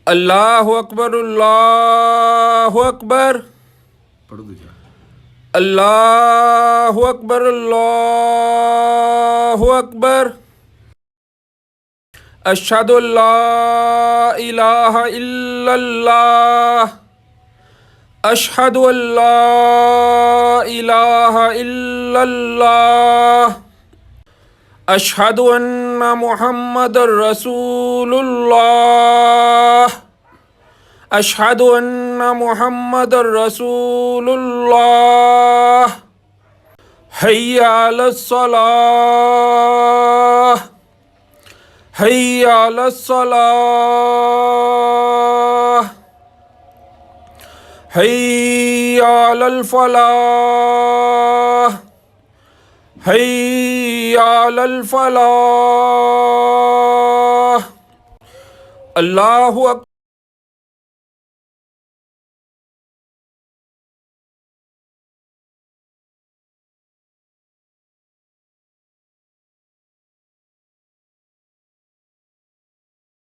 اللہ اکبر اللہ اکبر پڑھ دو جا اللہ اکبر اللہ اکبر اشہد ان لا الہ الا اللہ اشہد ان لا الہ الا اللہ اشہد ان محمد رسول اللہ اشہد ان محمد رسول اللہ حی علی الصلاۃ حی علی الصلاۃ حی علی الفلاح حی علی الفلاح اللہ اکبر